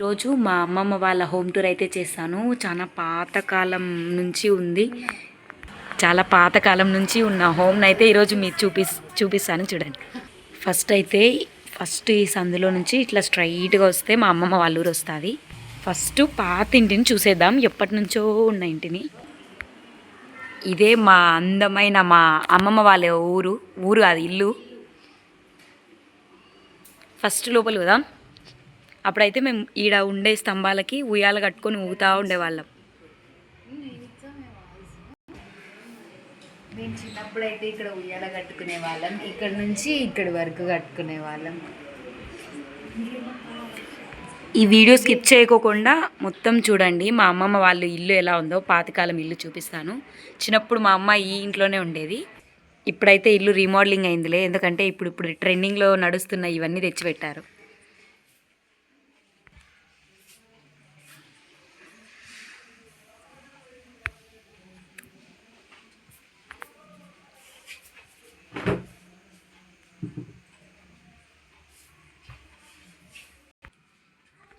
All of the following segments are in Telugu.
రోజు మా అమ్మమ్మ వాళ్ళ హోమ్ టూర్ అయితే చేస్తాను. చాలా పాతకాలం నుంచి ఉంది, చాలా పాతకాలం నుంచి ఉన్న హోమ్ని అయితే ఈరోజు మీకు చూపిస్తాను చూడండి. ఫస్ట్ ఈ సందులో నుంచి ఇట్లా స్ట్రైట్గా వస్తే మా అమ్మమ్మ వాళ్ళ ఊరు వస్తుంది. ఫస్ట్ పాత ఇంటిని చూసేద్దాం, ఎప్పటి నుంచో ఉన్న ఇంటిని. ఇదే మా అందమైన మా అమ్మమ్మ వాళ్ళ ఊరు అది ఇల్లు. ఫస్ట్ లోపల కదా, అప్పుడైతే మేము ఈడ ఉండే స్తంభాలకి ఉయ్యాల కట్టుకొని ఊగుతూ ఉండేవాళ్ళం. నేను చిన్నప్పుడు అయితే ఇక్కడ ఉయ్యాల కట్టుకునే వాళ్ళం, ఇక్కడ నుంచి ఇక్కడి వరకు కట్టుకునే వాళ్ళం. ఈ వీడియో స్కిప్ చేయకోకుండా మొత్తం చూడండి. మా అమ్మమ్మ వాళ్ళ ఇల్లు ఎలా ఉందో, పాతకాలం ఇల్లు చూపిస్తాను. చిన్నప్పుడు మా అమ్మ ఈ ఇంట్లోనే ఉండేది. ఇప్పుడైతే ఇల్లు రీమోడలింగ్ అయిందిలే, ఎందుకంటే ఇప్పుడు ట్రెండింగ్లో నడుస్తున్న ఇవన్నీ తెచ్చిపెట్టారు.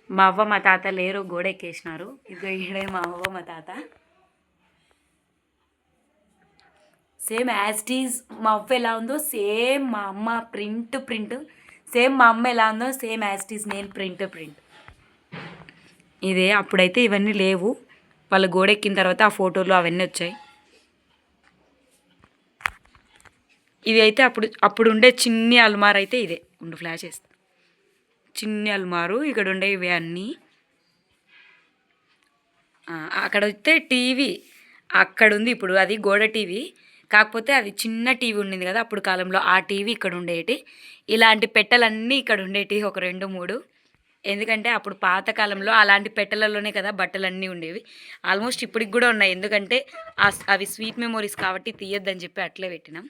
మా అవ్వ మా తాత లేరు, గోడ ఎక్కేసినారు. ఇదిగో ఈడే మా అవ్వ మా తాత. సేమ్ యాజ్ ఇట్ ఈజ్ మా అవ్వ ఎలా ఉందో సేమ్ మా అమ్మ ప్రింట్ సేమ్ మా అమ్మ ఎలా ఉందో సేమ్ యాజ్ ఇట్ ఈజ్ నేను ప్రింట్. ఇదే అప్పుడైతే ఇవన్నీ లేవు, వాళ్ళ గోడ ఎక్కిన తర్వాత ఆ ఫోటోలు అవన్నీ వచ్చాయి. ఇది అయితే అప్పుడు ఉండే చిన్ని అల్మార్ అయితే ఇదే ఫ్లాష్ వేస్తా. చిన్ని అల్మారు ఇక్కడ ఉండే ఇవే అన్నీ. అక్కడ వస్తే టీవీ అక్కడ ఉంది, ఇప్పుడు అది గోడ టీవీ. కాకపోతే అది చిన్న టీవీ ఉండింది కదా అప్పుడు కాలంలో, ఆ టీవీ ఇక్కడ ఉండేటి. ఇలాంటి పెట్టెలన్నీ ఇక్కడ ఉండేటి, ఒక 2-3. ఎందుకంటే అప్పుడు పాతకాలంలో అలాంటి పెట్టెలలోనే కదా బట్టలన్నీ ఉండేవి. ఆల్మోస్ట్ ఇప్పటికి కూడా ఉన్నాయి, ఎందుకంటే అవి స్వీట్ మెమోరీస్ కాబట్టి తీయొద్దని చెప్పి అట్లే పెట్టినాం.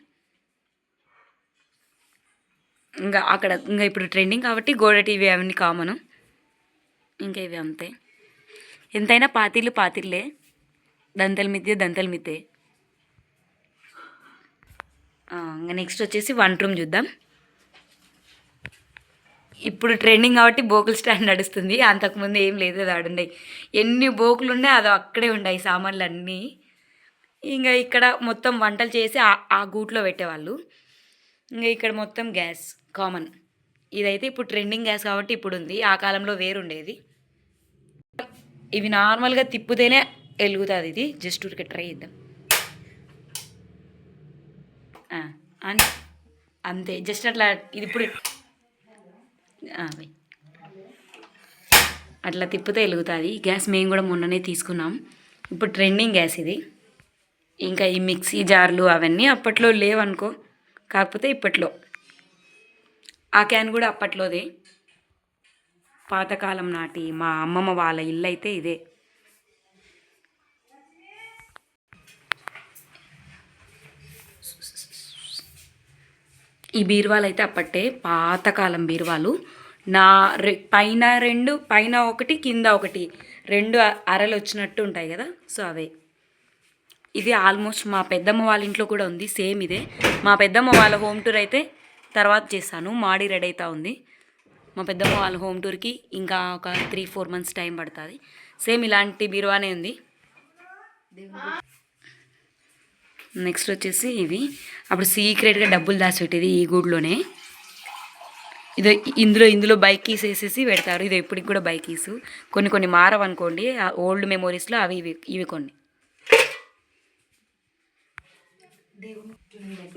ఇంకా ఇప్పుడు ట్రెండింగ్ కాబట్టి గోడ టీవీ అవన్నీ కామను. ఇంకా ఇవి అంతే, ఎంతైనా పాతిళ్ళే, దంతల మిద్దే. ఇంకా నెక్స్ట్ వచ్చేసి వంట రూమ్ చూద్దాం. ఇప్పుడు ట్రెండింగ్ కాబట్టి బోకులు స్టాండ్ నడుస్తుంది, అంతకుముందు ఏం లేదు, అది ఆడుండే. ఎన్ని బోకులు ఉండే అది అక్కడే ఉన్నాయి సామాన్లు అన్నీ. ఇంకా ఇక్కడ మొత్తం వంటలు చేసి ఆ గూట్లో పెట్టేవాళ్ళు. ఇంకా ఇక్కడ మొత్తం గ్యాస్ కామన్. ఇదైతే ఇప్పుడు ట్రెండింగ్ గ్యాస్ కాబట్టి ఇప్పుడు ఉంది, ఆ కాలంలో వేరుండేది. ఇవి నార్మల్గా తిప్పుతేనే వెలుగుతుంది, ఇది జస్ట్ ఊరికే ట్రై చేద్దాం అంతే. జస్ట్ అట్లా ఇది ఇప్పుడు అట్లా తిప్పితే వెలుగుతుంది గ్యాస్. మేము కూడా మొన్ననే తీసుకున్నాం, ఇప్పుడు ట్రెండింగ్ గ్యాస్ ఇది. ఇంకా ఈ మిక్సీ జార్లు అవన్నీ అప్పట్లో లేవనుకో, కాకపోతే ఇప్పట్లో ఆ క్యాన్ కూడా అప్పట్లోదే. పాతకాలం నాటి మా అమ్మమ్మ వాళ్ళ ఇల్లు అయితే ఇదే. ఈ బీరువాలు అయితే అప్పట్టే పాతకాలం బీరువాలు. పైన 2, పైన 1, కింద 1, 2 అరలు వచ్చినట్టు ఉంటాయి కదా, సో అవే. ఇది ఆల్మోస్ట్ మా పెద్దమ్మ వాళ్ళ ఇంట్లో కూడా ఉంది, సేమ్ ఇదే. మా పెద్దమ్మ వాళ్ళ హోమ్ టూర్ అయితే తర్వాత చేస్తాను, మాడి రెడీ అవుతా ఉంది. మా పెద్దమ్మ వాళ్ళ హోమ్ టూర్కి ఇంకా ఒక 3-4 మంత్స్ టైం పడుతుంది. సేమ్ ఇలాంటి బీరువానే ఉంది. నెక్స్ట్ వచ్చేసి ఇవి అప్పుడు సీక్రెట్గా డబ్బులు దాచిపెట్టేది ఈ గూడులోనే. ఇందులో బైక్ కీస్ వేసేసి పెడతారు. ఇది ఎప్పటికి కూడా బైక్ కీస్ కొన్ని మారవనుకోండి, ఓల్డ్ మెమోరీస్లో అవి ఇవి కొన్ని.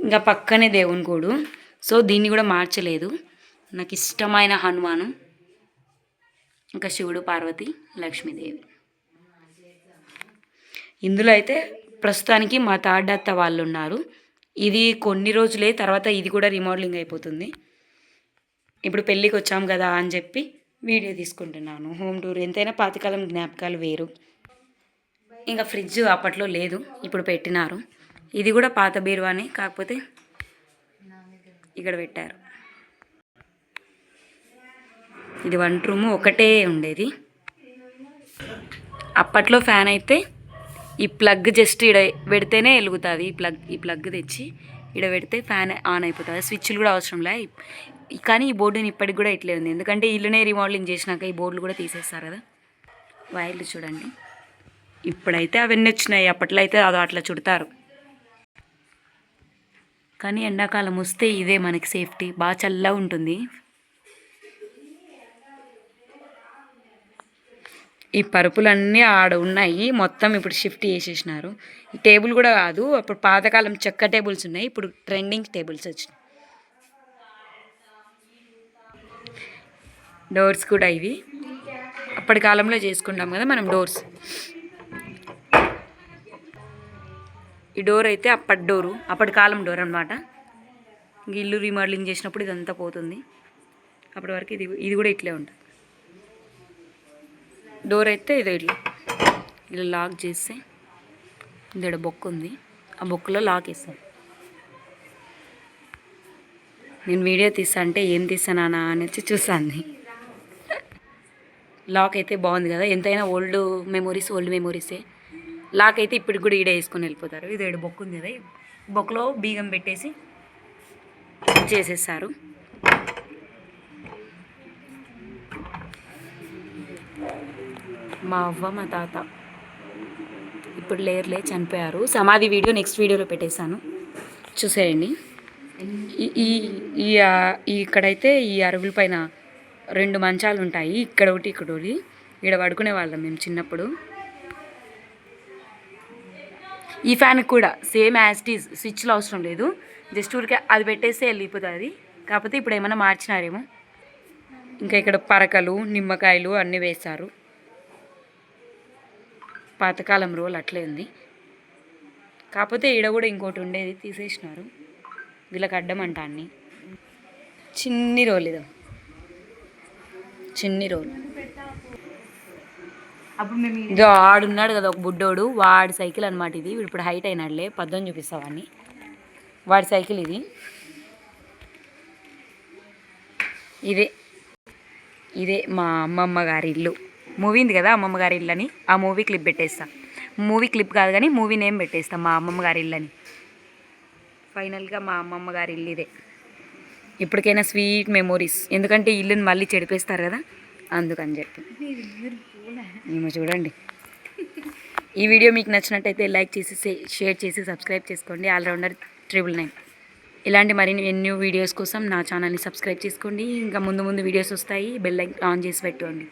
ఇంకా పక్కనే దేవుని గూడు, సో దీన్ని కూడా మార్చలేదు. నాకు ఇష్టమైన హనుమాను, ఇంకా శివుడు, పార్వతి, లక్ష్మీదేవి. ఇందులో అయితే ప్రస్తుతానికి మా తాడత్త వాళ్ళు ఉన్నారు. ఇది కొన్ని రోజులే, తర్వాత ఇది కూడా రీమోడలింగ్ అయిపోతుంది. ఇప్పుడు పెళ్ళికి వచ్చాం కదా అని చెప్పి వీడియో తీసుకుంటున్నాను. హోమ్ టూర్ ఎంతైనా పాతకాలం జ్ఞాపకాలు వేరు. ఇంకా ఫ్రిడ్జ్ అప్పట్లో లేదు, ఇప్పుడు పెట్టినారు. ఇది కూడా పాత బీరువానే, కాకపోతే ఇక్కడ పెట్టారు. ఇది వంట రూము ఒకటే ఉండేది. అప్పట్లో ఫ్యాన్ అయితే ఈ ప్లగ్ జస్ట్ ఇక్కడ పెడితేనే వెలుగుతుంది. ఈ ప్లగ్ తెచ్చి ఇక్కడ పెడితే ఫ్యాన్ ఆన్ అయిపోతుంది, స్విచ్లు కూడా అవసరం లే. కానీ ఈ బోర్డుని ఇప్పటికి కూడా ఇట్లే ఉంది, ఎందుకంటే ఇల్లునే రీమోడలింగ్ చేసినాక ఈ బోర్డులు కూడా తీసేస్తారు కదా. వైర్లు చూడండి, ఇప్పుడైతే అవన్నీ వచ్చినాయి, అప్పట్లో అయితే అది అట్లా చుడతారు. కానీ ఎండాకాలం వస్తే ఇదే మనకి సేఫ్టీ, బాగా చల్లగా ఉంటుంది. ఈ పరుపులన్నీ ఆడ ఉన్నాయి, మొత్తం ఇప్పుడు షిఫ్ట్ చేసేసినారు. ఈ టేబుల్ కూడా కాదు, అప్పుడు పాతకాలం చెక్క టేబుల్స్ ఉన్నాయి, ఇప్పుడు ట్రెండింగ్ టేబుల్స్ వచ్చినాయి. డోర్స్ కూడా ఇవి అప్పటి కాలంలో చేసుకుంటాం కదా మనం డోర్స్. ఈ డోర్ అయితే అప్పటి డోరు, అప్పటి కాలం డోర్ అనమాట. ఇల్లు రీమోడలింగ్ చేసినప్పుడు ఇదంతా పోతుంది, అప్పటి వరకు ఇది కూడా ఇట్లే ఉంటుంది. డోర్ అయితే ఇదో ఇలా లాక్ చేస్తే ఇక్కడ బొక్క ఉంది, ఆ బొక్కలో లాక్ వేస్తాం. నేను వీడియో తీస్తా అంటే ఏం తీస్తానా అని వచ్చి చూస్తాను. లాక్ అయితే బాగుంది కదా, ఎంతైనా ఓల్డ్ మెమోరీసే. లాక్ అయితే ఇప్పటికి కూడా ఈడ వేసుకొని వెళ్ళిపోతారు. ఇది ఏడు బొక్క ఉంది కదా, బొక్కలో బీగం పెట్టేసి చేసేస్తారు. మా అవ్వ మా తాత ఇప్పుడు లేరులే, చనిపోయారు. సమాధి వీడియో నెక్స్ట్ వీడియోలో పెట్టేశాను, చూసేయండి. ఇక్కడైతే ఈ అరుగుల పైన 2 మంచాలు ఉంటాయి, ఇక్కడ ఒకటి ఇక్కడ ఒకటి. ఇక్కడ పడుకునే వాళ్ళం మేము చిన్నప్పుడు. ఈ ఫ్యాన్ కూడా సేమ్ యాజ్ ఇట్ ఈజ్, స్విచ్లో అవసరం లేదు, జస్ట్ ఊరికే అది పెట్టేస్తే వెళ్ళిపోతుంది. కాకపోతే ఇప్పుడు ఏమైనా మార్చినారేమో. ఇంకా ఇక్కడ పరకలు, నిమ్మకాయలు అన్నీ వేస్తారు. పాతకాలం రోల్ అట్లే ఉంది. కాకపోతే ఈడ కూడా ఇంకోటి ఉండేది తీసేసినారు, వీళ్ళకి అడ్డం అంట అన్ని. చిన్ని రోల్, ఇదో చిన్ని రోల్. ఇదో ఆడున్నాడు కదా ఒక బుడ్డోడు, వాడి సైకిల్ అనమాట ఇది. ఇప్పుడు హైట్ అయినాడులే, పద్దం చూపిస్తావాడిని. వాడి సైకిల్ ఇది. ఇదే మా అమ్మమ్మ గారి ఇల్లు. మూవీ ఉంది కదా అమ్మమ్మ గారి ఇల్లు అని, ఆ మూవీ క్లిప్ పెట్టేస్తా. మూవీ క్లిప్ కాదు కానీ మూవీ నేమ్ పెట్టేస్తాం, మా అమ్మమ్మ గారి ఇల్లు అని. ఫైనల్గా మా అమ్మమ్మ గారి ఇల్లు ఇదే. ఇప్పటికైనా స్వీట్ మెమోరీస్, ఎందుకంటే ఇల్లుని మళ్ళీ చెడిపేస్తారు కదా, అందుకని చెప్పి. మేము చూడండి. ఈ వీడియో మీకు నచ్చినట్టయితే లైక్ చేసి షేర్ చేసి సబ్స్క్రైబ్ చేసుకోండి. ఆల్రౌండర్ 999. ఇలాంటి మరిన్ని ఎన్నో వీడియోస్ కోసం నా ఛానల్ని సబ్స్క్రైబ్ చేసుకోండి. ఇంకా ముందు వీడియోస్ వస్తాయి, బెల్ ఆన్ చేసి పెట్టుకోండి.